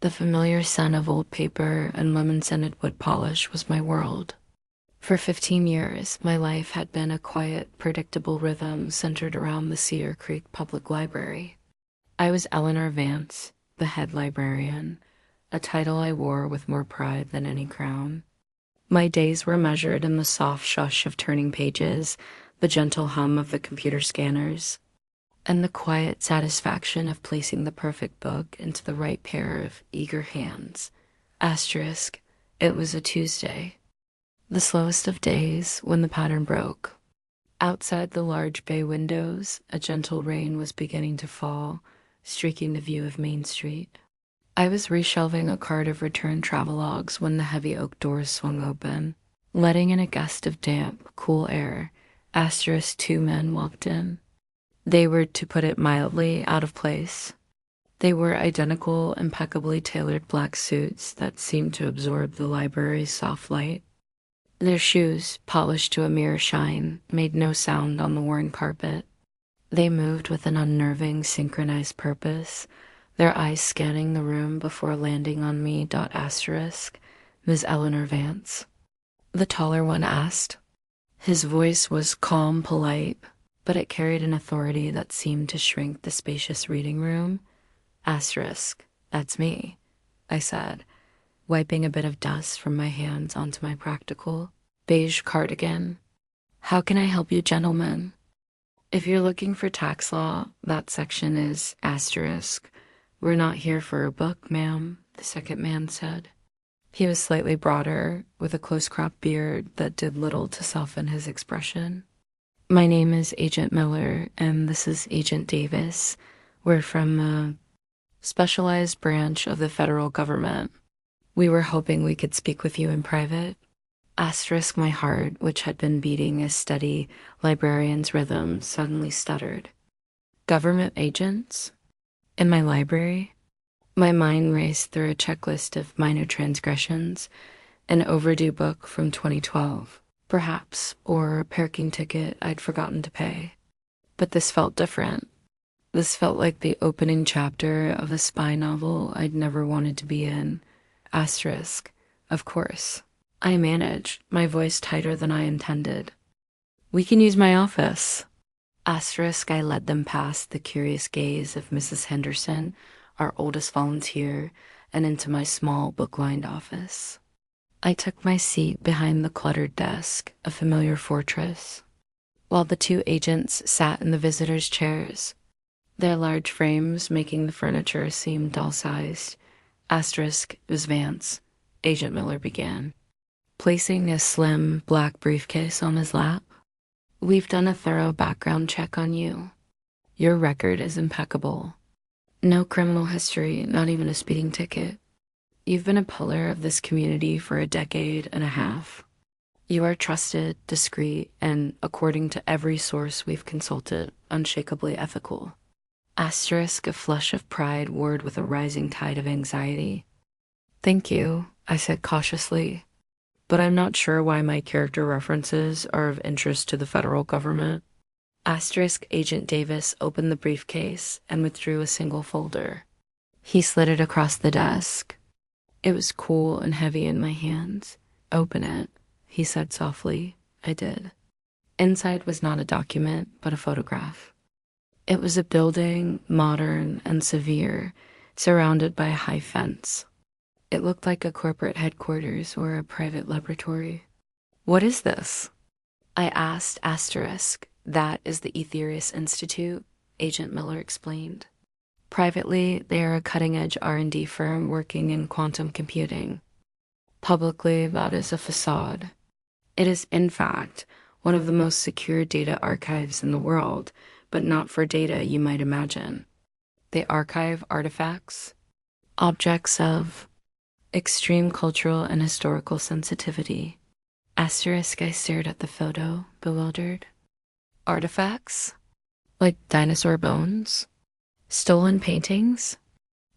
The familiar scent of old paper and lemon-scented wood polish was my world. For 15 years, my life had been a quiet, predictable rhythm centered around the Cedar Creek Public Library. I was Eleanor Vance, the head librarian, a title I wore with more pride than any crown. My days were measured in the soft shush of turning pages, the gentle hum of the computer scanners, and the quiet satisfaction of placing the perfect book into the right pair of eager hands. Asterisk, it was a Tuesday. The slowest of days when the pattern broke. Outside the large bay windows, a gentle rain was beginning to fall, streaking the view of Main Street. I was reshelving a cart of returned travelogues when the heavy oak doors swung open, letting in a gust of damp, cool air. Asterisk, two men walked in. They were, to put it mildly, out of place. They wore identical, impeccably tailored black suits that seemed to absorb the library's soft light. Their shoes, polished to a mere shine, made no sound on the worn carpet. They moved with an unnerving, synchronized purpose, their eyes scanning the room before landing on me. Asterisk, Ms. Eleanor Vance. The taller one asked. His voice was calm, polite, but it carried an authority that seemed to shrink the spacious reading room. Asterisk, that's me, I said, wiping a bit of dust from my hands onto my practical beige cardigan. How can I help you, gentlemen? If you're looking for tax law, that section is asterisk. We're not here for a book, ma'am, the second man said. He was slightly broader, with a close-cropped beard that did little to soften his expression. My name is Agent Miller, and this is Agent Davis. We're from a specialized branch of the federal government. We were hoping we could speak with you in private. Asterisk, my heart, which had been beating a steady librarian's rhythm, suddenly stuttered. Government agents? In my library? My mind raced through a checklist of minor transgressions, an overdue book from 2012, perhaps, or a parking ticket I'd forgotten to pay. But this felt different. This felt like the opening chapter of a spy novel I'd never wanted to be in. Asterisk, of course. I managed, my voice tighter than I intended. We can use my office. Asterisk, I led them past the curious gaze of Mrs. Henderson, our oldest volunteer, and into my small book-lined office. I took my seat behind the cluttered desk, a familiar fortress, while the two agents sat in the visitors' chairs, their large frames making the furniture seem doll-sized. Asterisk, Ms. Vance, Agent Miller began, placing a slim, black briefcase on his lap. We've done a thorough background check on you. Your record is impeccable. No criminal history, not even a speeding ticket. You've been a pillar of this community for a decade and a half. You are trusted, discreet, and, according to every source we've consulted, unshakably ethical. Asterisk, a flush of pride warred with a rising tide of anxiety. Thank you, I said cautiously, but I'm not sure why my character references are of interest to the federal government. Asterisk, Agent Davis opened the briefcase and withdrew a single folder. He slid it across the desk. It was cool and heavy in my hands. Open it, he said softly. I did. Inside was not a document, but a photograph. It was a building, modern and severe, surrounded by a high fence. It looked like a corporate headquarters or a private laboratory. What is this? I asked. Asterisk. That is the Etherius Institute, Agent Miller explained. Privately, they are a cutting-edge R&D firm working in quantum computing. Publicly, that is a facade. It is, in fact, one of the most secure data archives in the world, but not for data you might imagine. They archive artifacts, objects of extreme cultural and historical sensitivity. Asterisk, I stared at the photo, bewildered. Artifacts? Like dinosaur bones? Stolen paintings?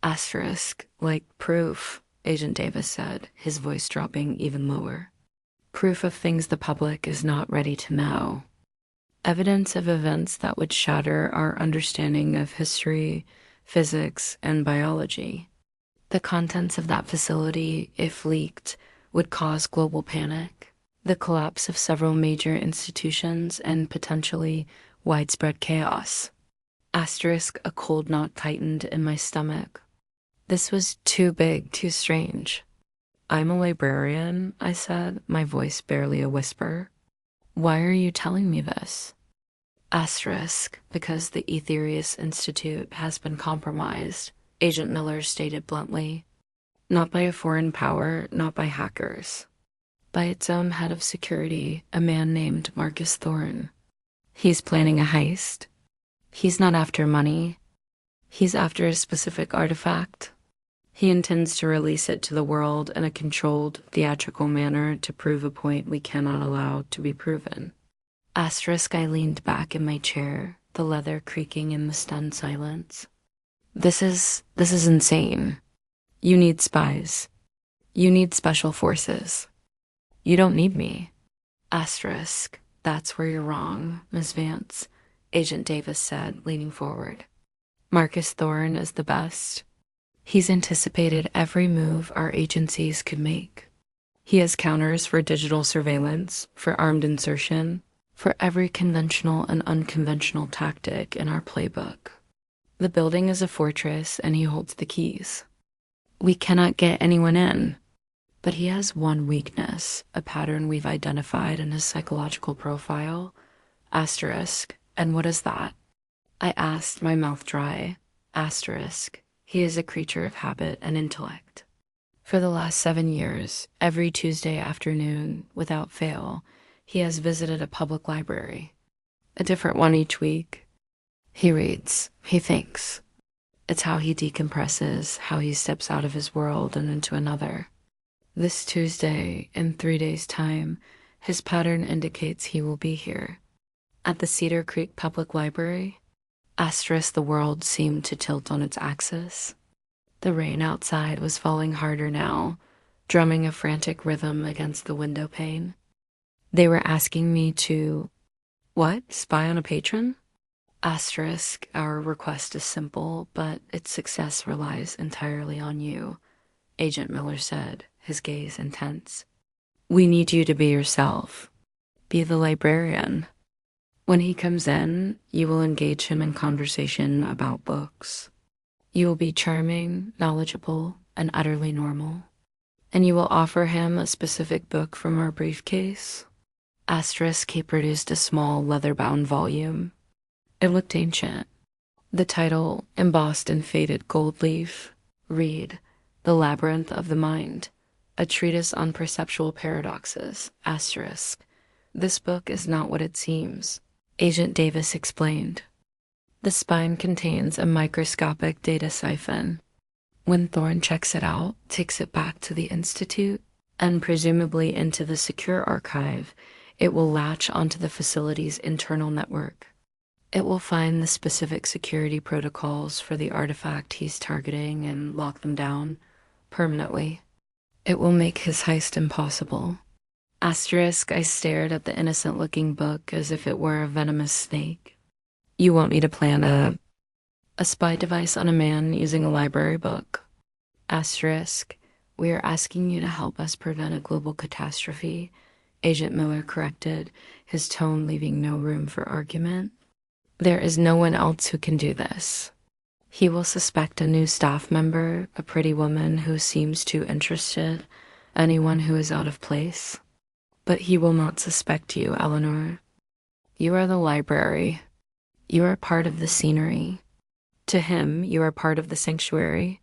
Asterisk, like proof, Agent Davis said, his voice dropping even lower. Proof of things the public is not ready to know. Evidence of events that would shatter our understanding of history, physics, and biology. The contents of that facility, if leaked, would cause global panic, the collapse of several major institutions, and potentially widespread chaos. Asterisk, a cold knot tightened in my stomach. This was too big, too strange. I'm a librarian, I said, my voice barely a whisper. Why are you telling me this? Asterisk, because the Aetherius Institute has been compromised, Agent Miller stated bluntly. Not by a foreign power, not by hackers. By its own head of security, a man named Marcus Thorne. He's planning a heist. He's not after money. He's after a specific artifact. He intends to release it to the world in a controlled, theatrical manner to prove a point we cannot allow to be proven. Asterisk, I leaned back in my chair, the leather creaking in the stunned silence. This is insane. You need spies. You need special forces. You don't need me. Asterisk, that's where you're wrong, Miss Vance, Agent Davis said, leaning forward. Marcus Thorne is the best. He's anticipated every move our agencies could make. He has counters for digital surveillance, for armed insertion, for every conventional and unconventional tactic in our playbook. The building is a fortress and he holds the keys. We cannot get anyone in. But he has one weakness, a pattern we've identified in his psychological profile. Asterisk, and what is that? I asked, my mouth dry. Asterisk, he is a creature of habit and intellect. For the last 7 years, every Tuesday afternoon, without fail, he has visited a public library. A different one each week. He reads, he thinks. It's how he decompresses, how he steps out of his world and into another. This Tuesday, in 3 days' time, his pattern indicates he will be here. At the Cedar Creek Public Library, asterisk, the world seemed to tilt on its axis. The rain outside was falling harder now, drumming a frantic rhythm against the window pane. They were asking me to, what, spy on a patron? Asterisk, our request is simple, but its success relies entirely on you, Agent Miller said, his gaze intense. We need you to be yourself. Be the librarian. When he comes in, you will engage him in conversation about books. You will be charming, knowledgeable, and utterly normal. And you will offer him a specific book from our briefcase. Asterisk, he produced a small leather-bound volume. It looked ancient. The title, embossed in faded gold leaf, read, The Labyrinth of the Mind, a treatise on perceptual paradoxes, asterisk. This book is not what it seems, Agent Davis explained. The spine contains a microscopic data siphon. When Thorne checks it out, takes it back to the Institute, and presumably into the secure archive, it will latch onto the facility's internal network. It will find the specific security protocols for the artifact he's targeting and lock them down permanently. It will make his heist impossible. Asterisk, I stared at the innocent-looking book as if it were a venomous snake. You won't need to plan a spy device on a man using a library book. Asterisk, we are asking you to help us prevent a global catastrophe, Agent Miller corrected, his tone leaving no room for argument. There is no one else who can do this. He will suspect a new staff member, a pretty woman who seems too interested, anyone who is out of place. But he will not suspect you, Eleanor. You are the library. You are part of the scenery. To him, you are part of the sanctuary.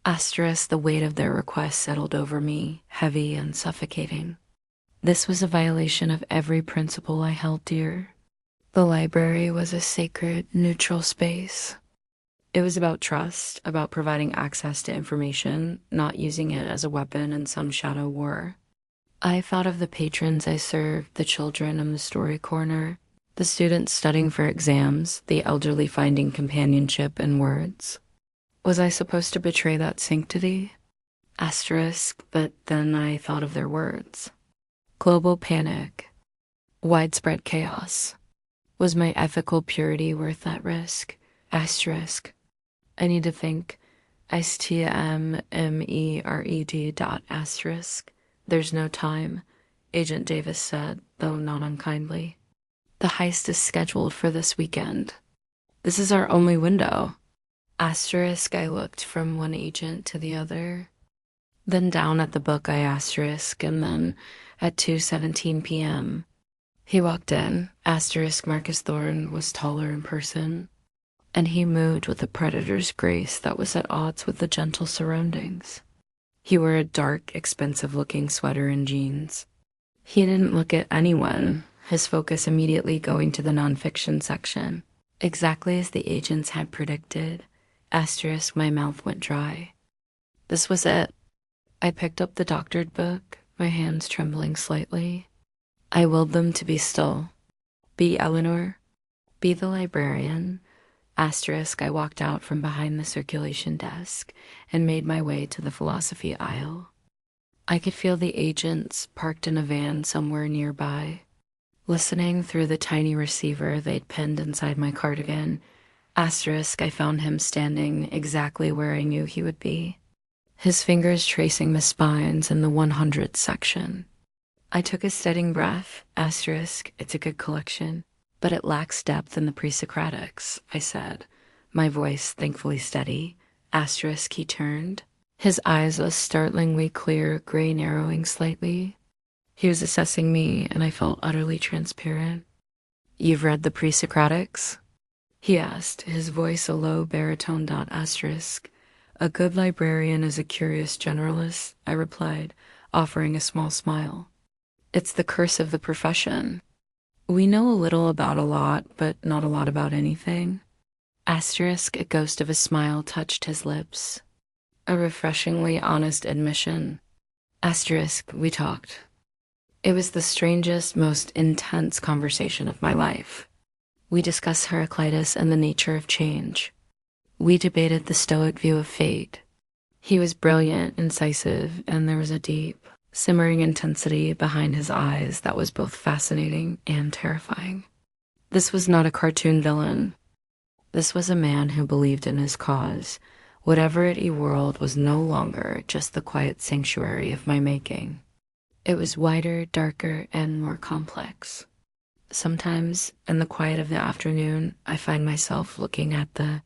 Asterisk, the weight of their request settled over me, heavy and suffocating. This was a violation of every principle I held dear. The library was a sacred, neutral space. It was about trust, about providing access to information, not using it as a weapon in some shadow war. I thought of the patrons I served, the children in the story corner, the students studying for exams, the elderly finding companionship in words. Was I supposed to betray that sanctity? Asterisk, but then I thought of their words. Global panic. Widespread chaos. Was my ethical purity worth that risk? Asterisk. I need to think. ICEMMERED. There's no time, Agent Davis said, though not unkindly. The heist is scheduled for this weekend. This is our only window. I looked from one agent to the other, then down at the book and then at 2:17 p.m. He walked in. Marcus Thorne was taller in person, and he moved with a predator's grace that was at odds with the gentle surroundings. He wore a dark, expensive-looking sweater and jeans. He didn't look at anyone, his focus immediately going to the nonfiction section. Exactly as the agents had predicted, my mouth went dry. This was it. I picked up the doctored book, my hands trembling slightly. I willed them to be still. Be Eleanor. Be the librarian. I walked out from behind the circulation desk and made my way to the philosophy aisle. I could feel the agents parked in a van somewhere nearby. Listening through the tiny receiver they'd pinned inside my cardigan, I found him standing exactly where I knew he would be, his fingers tracing the spines in the 100 section. I took a steadying breath. It's a good collection, but it lacks depth in the pre-Socratics, I said, my voice thankfully steady. He turned. His eyes was startlingly clear, gray narrowing slightly. He was assessing me, and I felt utterly transparent. You've read the pre-Socratics? He asked, his voice a low baritone. A good librarian is a curious generalist, I replied, offering a small smile. It's the curse of the profession. We know a little about a lot, but not a lot about anything. A ghost of a smile touched his lips. A refreshingly honest admission. We talked. It was the strangest, most intense conversation of my life. We discussed Heraclitus and the nature of change. We debated the Stoic view of fate. He was brilliant, incisive, and there was a deep, simmering intensity behind his eyes that was both fascinating and terrifying. This was not a cartoon villain. This was a man who believed in his cause. Whatever it whirled was no longer just the quiet sanctuary of my making. It was wider, darker, and more complex. Sometimes, in the quiet of the afternoon, I find myself looking at the